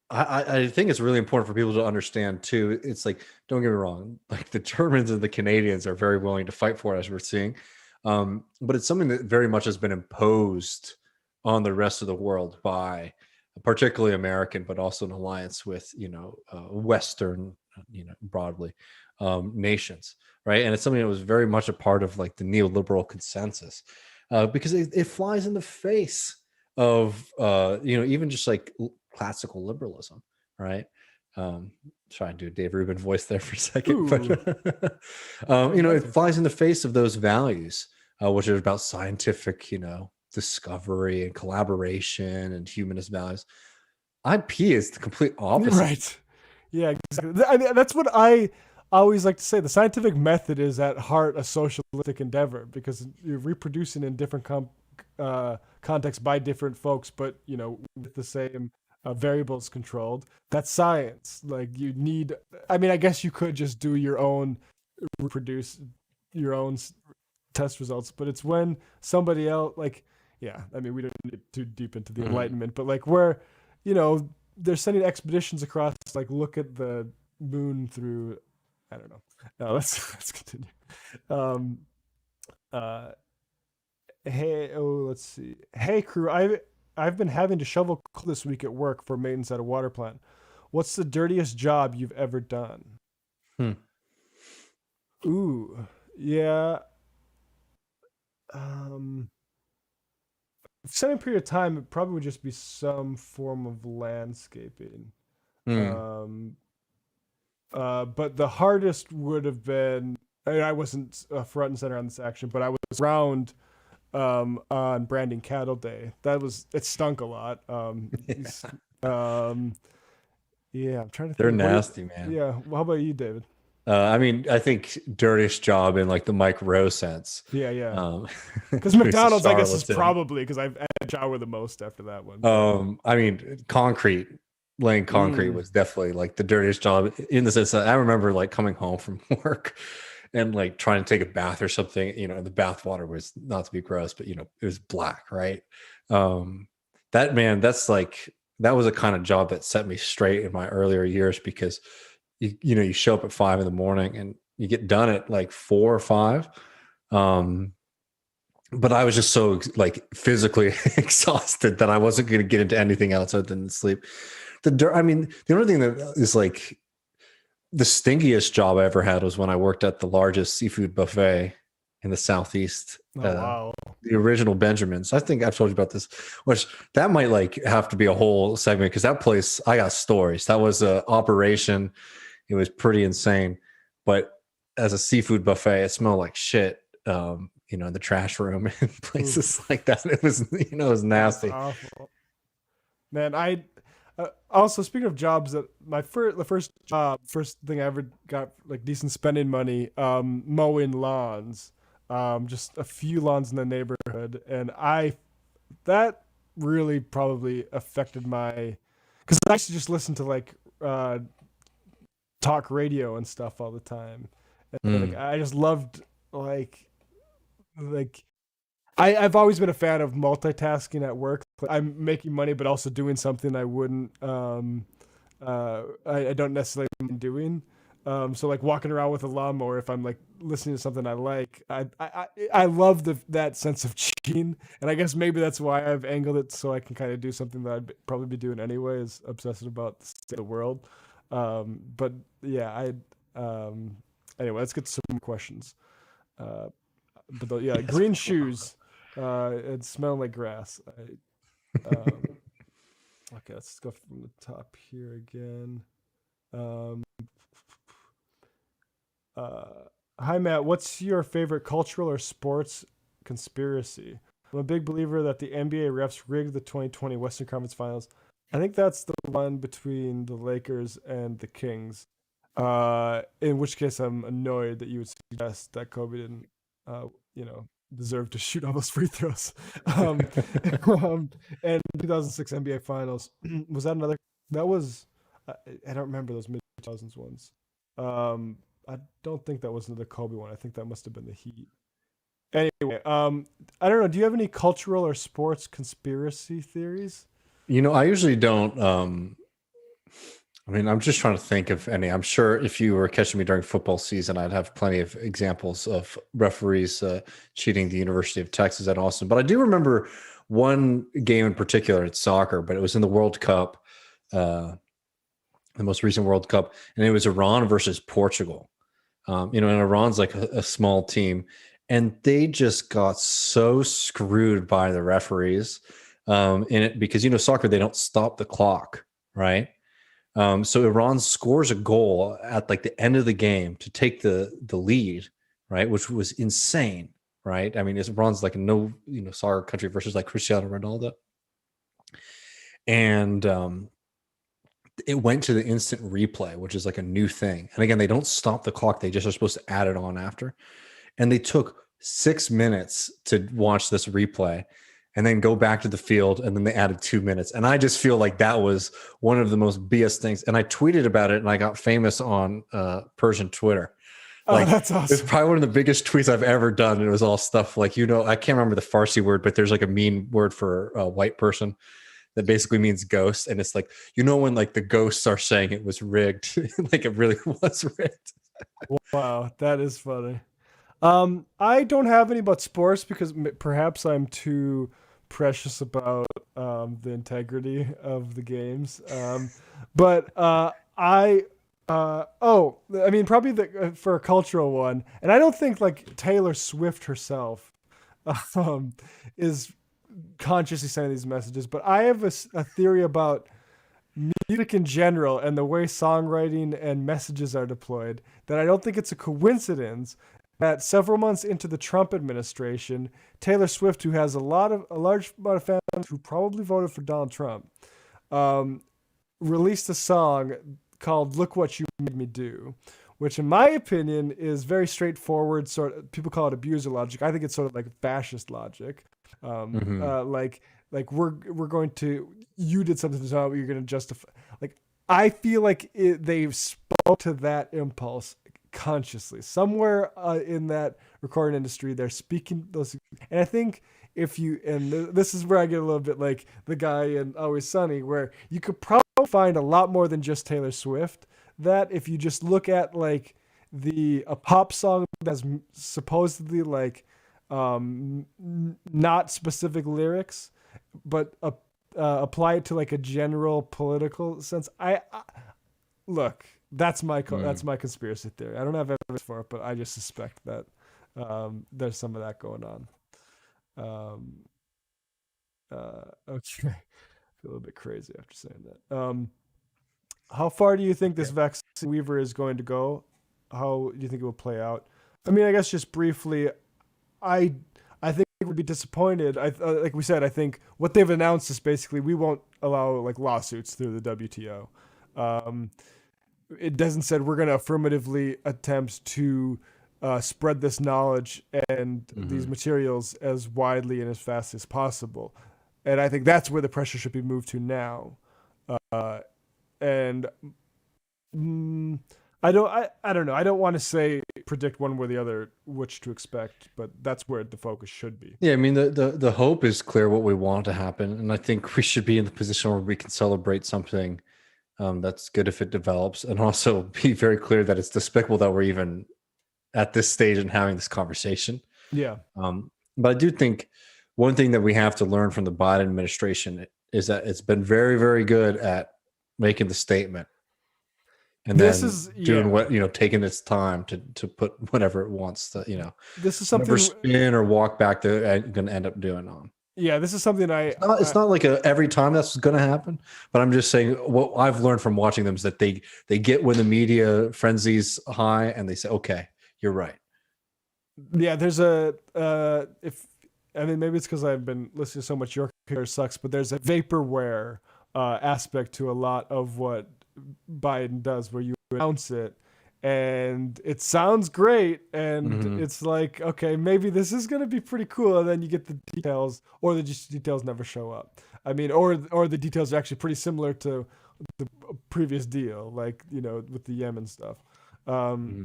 I think it's really important for people to understand too. It's like, don't get me wrong, like the Germans and the Canadians are very willing to fight for it, as we're seeing, but it's something that very much has been imposed on the rest of the world by particularly American, but also an alliance with Western, broadly, nations, right? And it's something that was very much a part of like the neoliberal consensus, because it flies in the face of even just like classical liberalism, right? Try and do a Dave Rubin voice there for a second, but it flies in the face of those values, which are about scientific, discovery and collaboration and humanist values. IP is the complete opposite. Right. Yeah, exactly. I mean, that's what I always like to say. The scientific method is at heart a socialistic endeavor because you're reproducing in different contexts by different folks, but with the same variables controlled. That's science. Like you need. I mean, I guess you could just do your own, reproduce your own test results, but it's when somebody else, like, yeah. I mean, we don't get too deep into the Enlightenment, but like where, they're sending expeditions across, like look at the moon through. I don't know. No, let's continue. Let's see. Hey crew, I've been having to shovel coal this week at work for maintenance at a water plant. What's the dirtiest job you've ever done? Ooh, yeah. Extended period of time, it probably would just be some form of landscaping. But the hardest would have been, I wasn't front and center on this action, but I was around on branding cattle day. It stunk a lot. Yeah, I'm trying to think. They're nasty, man. Yeah. Well, how about you, David? I mean, I think dirtiest job in like the Mike Rowe sense. Yeah. Because McDonald's, I guess, is probably because I've had a shower the most after that one. I mean, laying concrete was definitely like the dirtiest job in the sense that I remember like coming home from work and like trying to take a bath or something. The bath water was, not to be gross, but it was black, right? That was a kind of job that set me straight in my earlier years because you show up at 5 a.m. and you get done at like 4 or 5. But I was just so like physically exhausted that I wasn't going to get into anything else other than sleep. The only thing that is like the stinkiest job I ever had was when I worked at the largest seafood buffet in the Southeast. Wow. the original Benjamins. I think I've told you about this, which that might like have to be a whole segment because that place, I got stories. That was a operation. It was pretty insane. But as a seafood buffet, it smelled like shit. You know, in the trash room and places like that. It was, you know, it was nasty. That's awful. Man, I also speaking of jobs, that the first thing I ever got like decent spending money, mowing lawns, just a few lawns in the neighborhood, and that really probably affected because I used to just listen to like talk radio and stuff all the time, and like I just loved like I've always been a fan of multitasking at work. I'm making money, but also doing something I wouldn't, I don't necessarily mind doing. So like walking around with a lawnmower, if I'm like listening to something I like, I love that sense of cheating. And I guess maybe that's why I've angled it so I can kind of do something that I'd probably be doing anyway, is obsessive about the state of the world. But yeah, anyway, let's get to some more questions. But green shoes. It smelled like grass. Okay, let's go from the top here again. Hi Matt, what's your favorite cultural or sports conspiracy? I'm a big believer that the NBA refs rigged the 2020 Western Conference Finals. I think that's the one between the Lakers and the Kings. In which case, I'm annoyed that you would suggest that Kobe didn't, deserve to shoot all those free throws. And 2006 NBA Finals, was that another? That was, I don't remember those mid 2000s ones. I don't think that was another Kobe one. I think that must have been the Heat. Anyway, I don't know. Do you have any cultural or sports conspiracy theories? You know, I usually don't. I mean, I'm just trying to think of any. I'm sure if you were catching me during football season, I'd have plenty of examples of referees cheating the University of Texas at Austin. But I do remember one game in particular at soccer, but it was in the World Cup, the most recent World Cup, and it was Iran versus Portugal. And Iran's like a small team, and they just got so screwed by the referees in it because, soccer, they don't stop the clock, right? So Iran scores a goal at like the end of the game to take the lead, right? Which was insane, right? I mean, Iran's like no, soccer country versus like Cristiano Ronaldo. And it went to the instant replay, which is like a new thing. And again, they don't stop the clock. They just are supposed to add it on after. And they took 6 minutes to watch this replay and then go back to the field, and then they added 2 minutes. And I just feel like that was one of the most BS things. And I tweeted about it, and I got famous on Persian Twitter. Like, that's awesome. It's probably one of the biggest tweets I've ever done. And it was all stuff like, I can't remember the Farsi word, but there's like a mean word for a white person that basically means ghost. And it's like, when like the ghosts are saying it was rigged, like it really was rigged. Wow, that is funny. I don't have any about sports because perhaps I'm too precious about the integrity of the games. But I mean, probably for a cultural one, and I don't think like Taylor Swift herself is consciously sending these messages, but I have a theory about music in general and the way songwriting and messages are deployed, that I don't think it's a coincidence that several months into the Trump administration, Taylor Swift, who has a large amount of fans who probably voted for Donald Trump, released a song called "Look What You Made Me Do," which, in my opinion, is very straightforward. People call it abuser logic. I think it's sort of like fascist logic. Like we're going to, you did something to Donald, you're going to justify. Like, I feel like they spoke to that impulse consciously somewhere in that recording industry. They're speaking those, and I think this is where I get a little bit like the guy in Always Sunny, where you could probably find a lot more than just Taylor Swift. That if you just look at like a pop song that's supposedly like not specific lyrics, but apply it to like a general political sense. Look. That's my conspiracy theory. I don't have evidence for it, but I just suspect that there's some of that going Um, okay, I feel a little bit crazy after saying that. How far do you think this vaccine Weaver is going to go? How do you think it will play out? I mean, I guess just briefly, I I think it would be disappointed. Like we said, I think what they've announced is basically we won't allow like lawsuits through the WTO. Um, it doesn't said we're going to affirmatively attempt to spread this knowledge and these materials as widely and as fast as possible. And I think that's where the pressure should be moved to now. And I don't know. I don't want to say predict one way or the other which to expect, but that's where the focus should be. Yeah, I mean the hope is clear what we want to happen, and I think we should be in the position where we can celebrate something that's good if it develops, and also be very clear that it's despicable that we're even at this stage and having this conversation. Yeah. But I do think one thing that we have to learn from the Biden administration is that it's been very, very good at making the statement and This then is- doing yeah. what, taking its time to put whatever it wants to, This is whatever something. spin or walk back they're going to end up doing on. Yeah, this is something It's not like every time that's going to happen, but I'm just saying what I've learned from watching them is that they get when the media frenzy's high and they say, okay, you're right. Yeah, there's maybe it's because I've been listening to so much Your Hair Sucks, but there's a vaporware aspect to a lot of what Biden does, where you announce it and it sounds great, and it's like, okay, maybe this is going to be pretty cool, and then you get the details, or the details never show up. I mean, or the details are actually pretty similar to the previous deal, like with the Yemen stuff.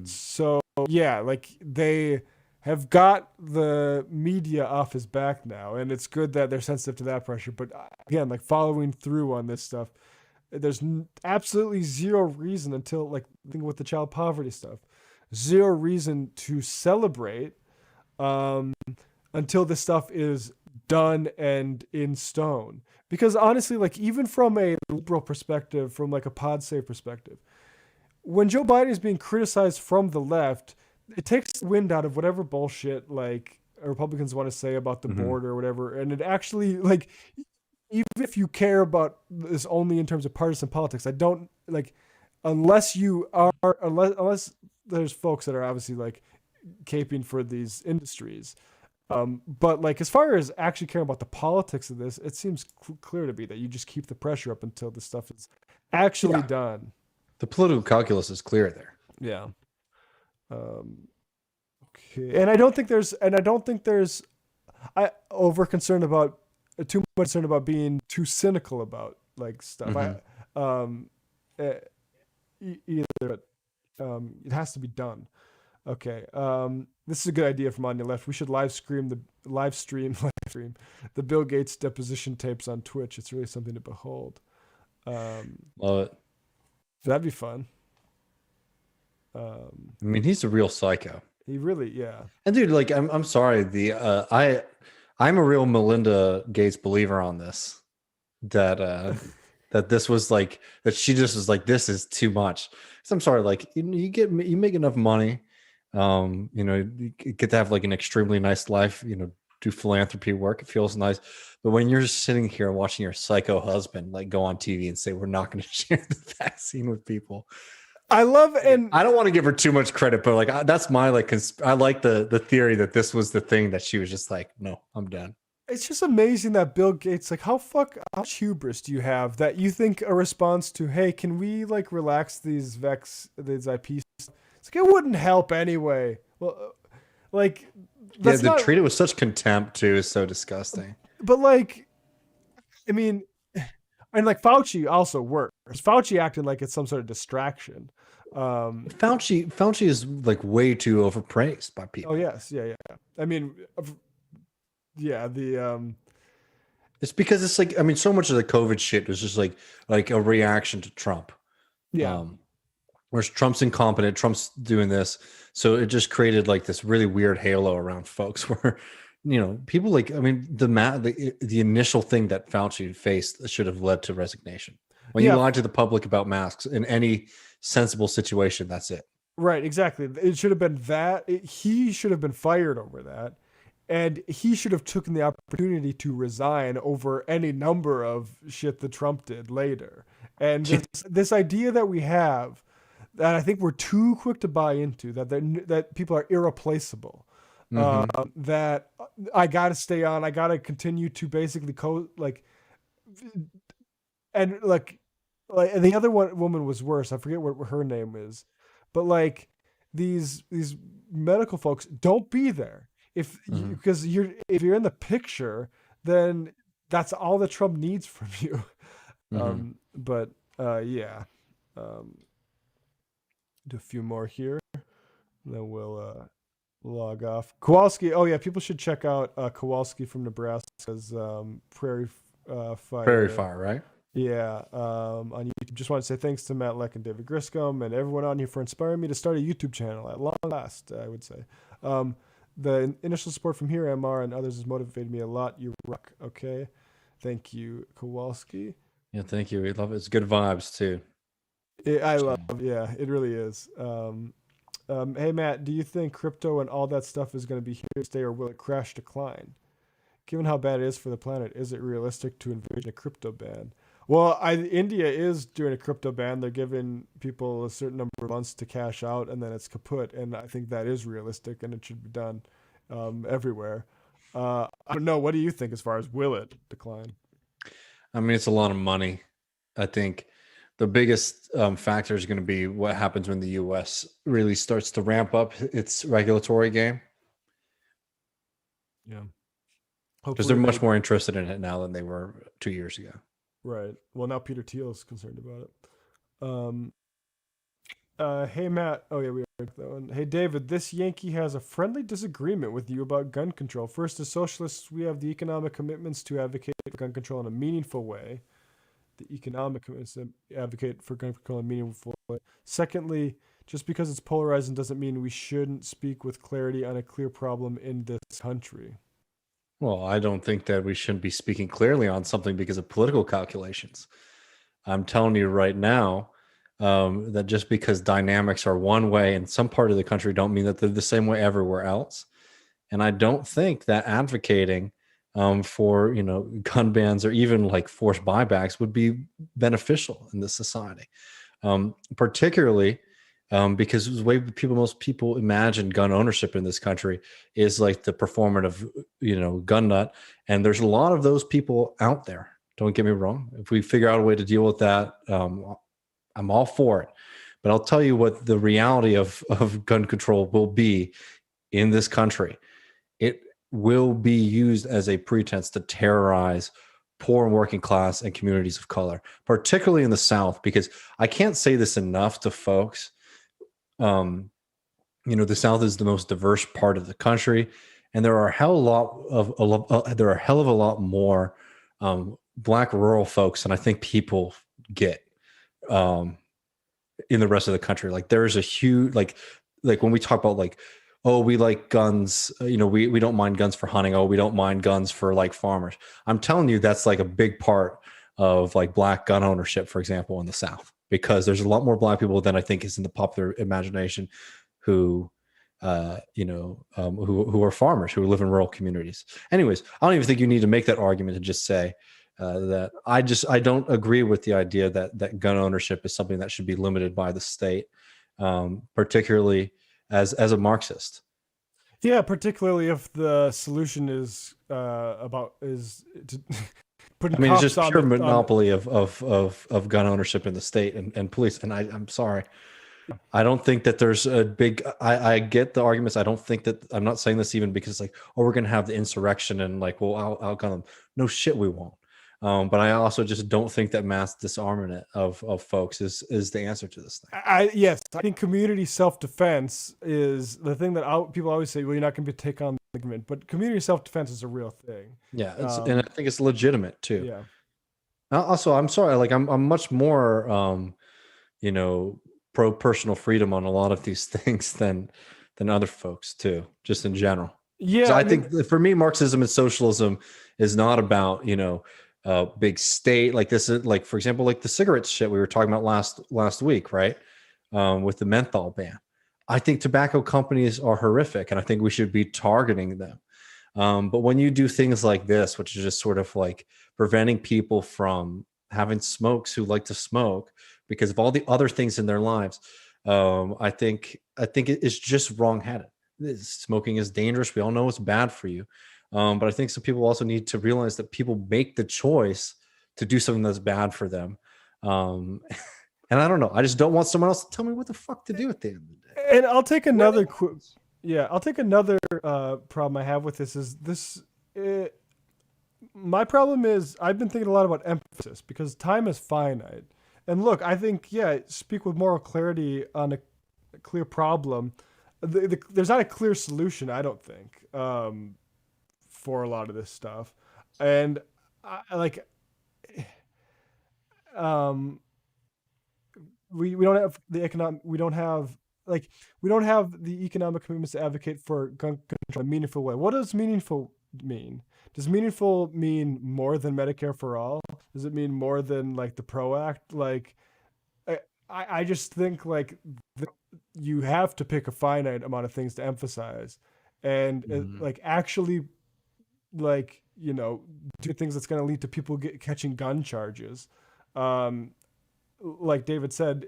So yeah, like they have got the media off his back now, and it's good that they're sensitive to that pressure. But again, like following through on this stuff, there's absolutely zero reason until like think with the child poverty stuff, zero reason to celebrate until this stuff is done and in stone. Because honestly, like even from a liberal perspective, from like a pod save perspective, when Joe Biden is being criticized from the left, it takes the wind out of whatever bullshit like Republicans want to say about the border or whatever. And it actually, like, even if you care about this only in terms of partisan politics, I don't like, unless there's folks that are obviously like caping for these industries. But like, as far as actually caring about the politics of this, it seems clear to me that you just keep the pressure up until the stuff is actually done. The political calculus is clear there. Yeah. Okay. And I don't think there's over concerned about too much concerned about being too cynical about like stuff. Either, but it has to be done. Okay. This is a good idea from On Your Left. We should live stream the Bill Gates deposition tapes on Twitch. It's really something to behold. Love it. That'd be fun. I mean, he's a real psycho. He really, yeah. And dude, like, I'm sorry. I'm a real Melinda Gates believer on this. That this was like that. She just was like, this is too much. So I'm sorry. Like, you make enough money. You get to have like an extremely nice life. Do philanthropy work. It feels nice. But when you're just sitting here watching your psycho husband like go on TV and say we're not going to share the vaccine with people. I love, and I don't want to give her too much credit, but like that's my like I like the theory that this was the thing that she was just like, no, I'm done. It's just amazing that Bill Gates, like how much hubris do you have that you think a response to, hey, can we like relax these IP? It's like it wouldn't help anyway. Well, like that's treat it with such contempt too is so disgusting. But like, I mean, and like Fauci also works. Fauci acting like it's some sort of distraction. Fauci is like way too overpraised by people. Oh yes, yeah. I mean, yeah. It's because it's like, I mean, so much of the COVID shit was just like a reaction to Trump. Yeah. Whereas Trump's incompetent, Trump's doing this, so it just created like this really weird halo around folks where. People like, I mean, the initial thing that Fauci faced should have led to resignation. When you lied to the public about masks in any sensible situation, that's it. Right, exactly. It should have been that. He should have been fired over that. And he should have taken the opportunity to resign over any number of shit that Trump did later. And this idea that we have, that I think we're too quick to buy into, that people are irreplaceable, that I got to stay on, I got to continue to basically and and the other woman was worse. I forget what her name is, but like these medical folks, don't be there because if you're in the picture, then that's all that Trump needs from you. Yeah. Do a few more here, then we'll log off. Kowalski. Oh yeah, people should check out Kowalski from Nebraska's Prairie Fire. Prairie Fire, right? Yeah, on YouTube. Just want to say thanks to Matt Leck and David Griscom and everyone on here for inspiring me to start a YouTube channel at long last, I would say. The initial support from here, MR, and others has motivated me a lot. You rock. Okay. Thank you, Kowalski. Yeah, thank you. We love it. It's good vibes, too. Yeah, it really is. Hey, Matt, do you think crypto and all that stuff is going to be here to stay, or will it crash decline? Given how bad it is for the planet, is it realistic to envision a crypto ban? Well, India is doing a crypto ban. They're giving people a certain number of months to cash out, and then it's kaput. And I think that is realistic, and it should be done everywhere. I don't know. What do you think as far as will it decline? I mean, it's a lot of money. I think the biggest factor is going to be what happens when the U.S. really starts to ramp up its regulatory game. Yeah. Because they're much more interested in it now than they were 2 years ago. Right. Well, now Peter Thiel is concerned about it. Hey, Matt. Oh, yeah, we heard that one. Hey, David, this Yankee has a friendly disagreement with you about gun control. First, as socialists, we have the economic commitments to advocate for gun control in a meaningful way. The economic commitments to advocate for gun control in a meaningful way. Secondly, just because it's polarizing doesn't mean we shouldn't speak with clarity on a clear problem in this country. Well, I don't think that we shouldn't be speaking clearly on something because of political calculations. I'm telling you right now that just because dynamics are one way in some part of the country don't mean that they're the same way everywhere else. And I don't think that advocating for gun bans or even like forced buybacks would be beneficial in this society, particularly because the way most people imagine gun ownership in this country is like the performative, gun nut. And there's a lot of those people out there. Don't get me wrong. If we figure out a way to deal with that, I'm all for it. But I'll tell you what the reality of gun control will be in this country. It will be used as a pretense to terrorize poor and working class and communities of color, particularly in the South, because I can't say this enough to folks. The South is the most diverse part of the country, and there are a hell of a lot more Black rural folks than I think people get in the rest of the country. Like there's a huge like when we talk about like, oh, we like guns, we don't mind guns for hunting. Oh, we don't mind guns for like farmers. I'm telling you, that's like a big part of like Black gun ownership, for example, in the South, because there's a lot more Black people than I think is in the popular imagination who are farmers, who live in rural communities. Anyways, I don't even think you need to make that argument to just say that I don't agree with the idea that gun ownership is something that should be limited by the state, particularly as a Marxist. Yeah, particularly if the solution is putting it's cops just pure monopoly of gun ownership in the state and police. And I'm sorry. I don't think that there's a big, I get the arguments. I don't think that, I'm not saying this even because like, oh, we're going to have the insurrection and like, well, I'll gun them. No shit, we won't. But I also just don't think that mass disarmament of folks is the answer to this thing. Yes, I think community self-defense is the thing that people always say, well, you're not going to take on the government, but community self-defense is a real thing. Yeah, and I think it's legitimate too. Yeah. Also, I'm sorry, like I'm much more, pro personal freedom on a lot of these things than other folks too, just in general. Yeah, so I think for me, Marxism and socialism is not about big state. Like this is like, for example, like the cigarette shit we were talking about last week, right? With the menthol ban. I think tobacco companies are horrific, and I think we should be targeting them. But when you do things like this, which is just sort of like preventing people from having smokes who like to smoke because of all the other things in their lives, I think it's just wrongheaded. Smoking is dangerous. We all know it's bad for you. But I think some people also need to realize that people make the choice to do something that's bad for them. Um, and I don't know. I just don't want someone else to tell me what the fuck to do at the end of the day. And I'll take another I'll take another problem I have with this is this. My problem is I've been thinking a lot about emphasis because time is finite. And look, I think speak with moral clarity on a clear problem. There's not a clear solution, I don't think, for a lot of this stuff. And I like, we don't have the economic, we don't have the economic commitments to advocate for gun control in a meaningful way. What does meaningful mean? Does meaningful mean more than Medicare for all? Does it mean more than like the PRO Act? Like, I just think like you have to pick a finite amount of things to emphasize, and like actually, like do things that's going to lead to people catching gun charges. Like David said,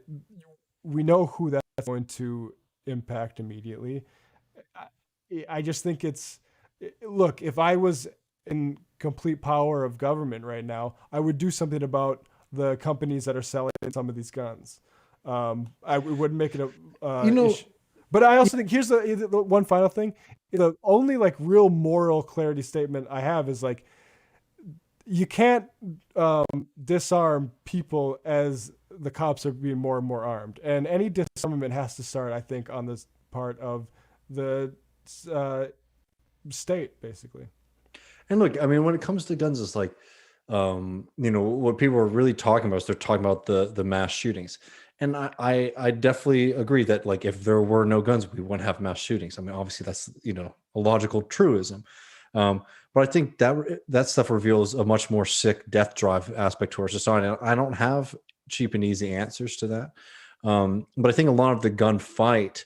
we know who that's going to impact immediately. I just think look, if I was in complete power of government right now, I would do something about the companies that are selling some of these guns. I wouldn't make it a issue. But I also think here's the one final thing. The only like real moral clarity statement I have is like, you can't disarm people as the cops are being more and more armed, and any disarmament has to start, I think, on this part of the state, basically. And look, I mean, when it comes to guns, it's like, what people are really talking about is they're talking about the mass shootings. And I definitely agree that like if there were no guns, we wouldn't have mass shootings. I mean, obviously that's a logical truism. But I think that stuff reveals a much more sick death drive aspect to our society. I don't have cheap and easy answers to that. But I think a lot of the gun fight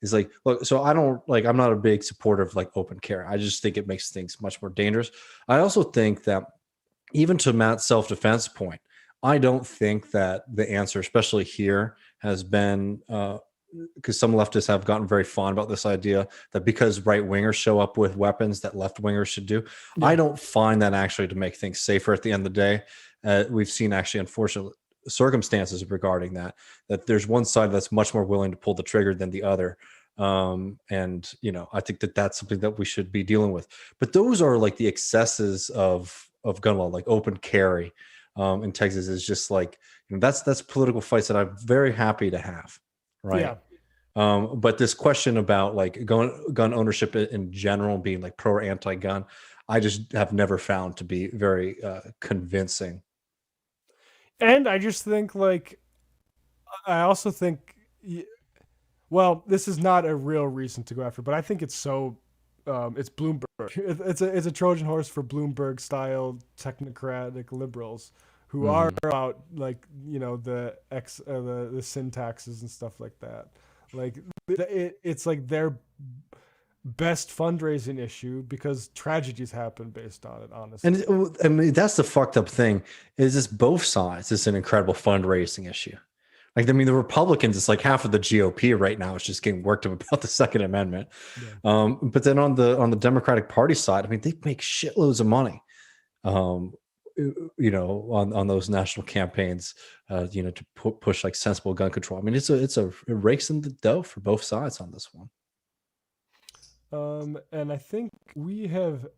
is like, look, so I'm not a big supporter of like open carry. I just think it makes things much more dangerous. I also think that even to Matt's self-defense point, I don't think that the answer, especially here, has been because some leftists have gotten very fond about this idea that because right wingers show up with weapons that left wingers should do. Yeah. I don't find that actually to make things safer at the end of the day. We've seen actually unfortunate circumstances regarding that there's one side that's much more willing to pull the trigger than the other. And I think that's something that we should be dealing with. But those are like the excesses of gun law, like open carry in Texas is just like, that's political fights that I'm very happy to have. Right. Yeah. But this question about like gun ownership in general being like pro or anti-gun, I just have never found to be very convincing. And I just think I also think, well, this is not a real reason to go after, but I think it's it's Bloomberg. It's a Trojan horse for Bloomberg style technocratic liberals who are about like the syntaxes and stuff like that. Like it's like their best fundraising issue because tragedies happen based on it, honestly. And I mean that's the fucked up thing is this both sides. It's an incredible fundraising issue. Like I mean the Republicans, it's like half of the GOP right now is just getting worked up about the Second Amendment. Yeah. But then on the Democratic Party side, I mean they make shitloads of money. On those national campaigns, to push like sensible gun control. I mean, it rakes in the dough for both sides on this one. And I think we have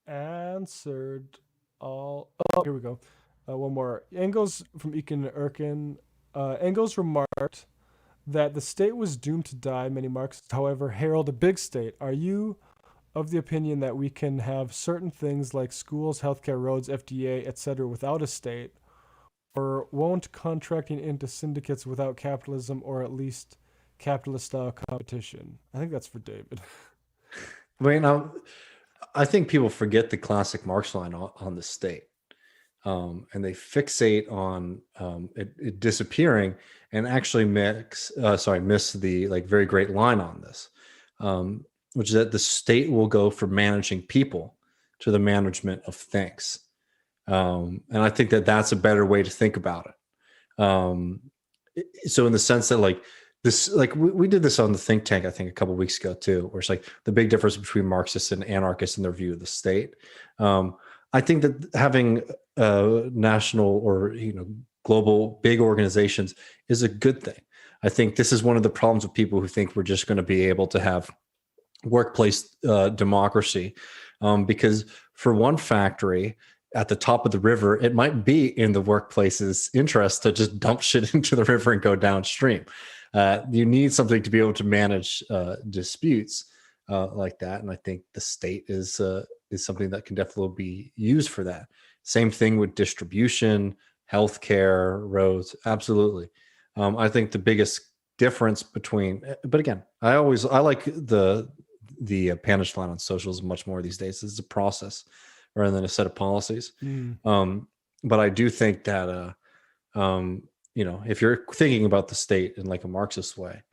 answered all. Oh, here we go. One more. Engels from Ekin Erkin. Engels remarked that the state was doomed to die. Many Marxists, however, herald a big state. Are you of the opinion that we can have certain things like schools, healthcare, roads, FDA, etc. without a state, or won't contracting into syndicates without capitalism, or at least capitalist-style competition? I think that's for David. I think people forget the classic Marx line on the state, and they fixate on it disappearing, and actually miss the like very great line on this. which is that the state will go from managing people to the management of things. And I think that that's a better way to think about it. So in the sense that like this, like we did this on the think tank, I think a couple of weeks ago too, where it's like the big difference between Marxists and anarchists in their view of the state. I think that having national or global big organizations is a good thing. I think this is one of the problems with people who think we're just going to be able to have workplace democracy, because for one factory at the top of the river, it might be in the workplace's interest to just dump shit into the river and go downstream. You need something to be able to manage disputes like that, and I think the state is something that can definitely be used for that. Same thing with distribution, healthcare, roads. Absolutely. I think the biggest difference between, but again, I like the Panish line on socialism much more these days. It's a process rather than a set of policies. But I do think that if you're thinking about the state in like a Marxist way,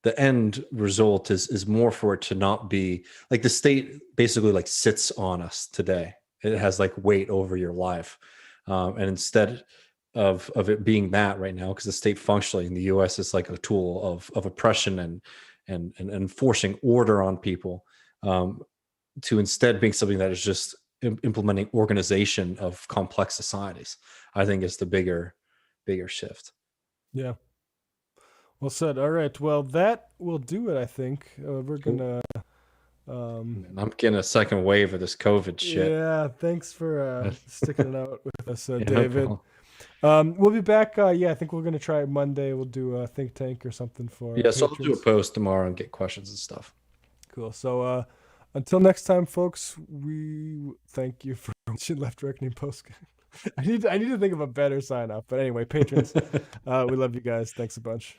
the end result is more for it to not be like the state basically like sits on us today. It has like weight over your life. And instead of it being that right now, because the state functionally in the US is like a tool of oppression and enforcing order on people, to instead being something that is just implementing organization of complex societies, I think is the bigger shift. Yeah. Well said. All right. Well, that will do it, I think. We're going to... I'm getting a second wave of this COVID shit. Yeah, thanks for sticking it out with us, Yeah, David. no We'll be back. I think we're going to try it Monday. We'll do a think tank or something for so I'll do a patrons. post tomorrow and get questions and stuff. Cool. So until next time, folks, we thank you for watching Left Reckoning Postgame. I need to think of a better sign off. But anyway, patrons, we love you guys. Thanks a bunch.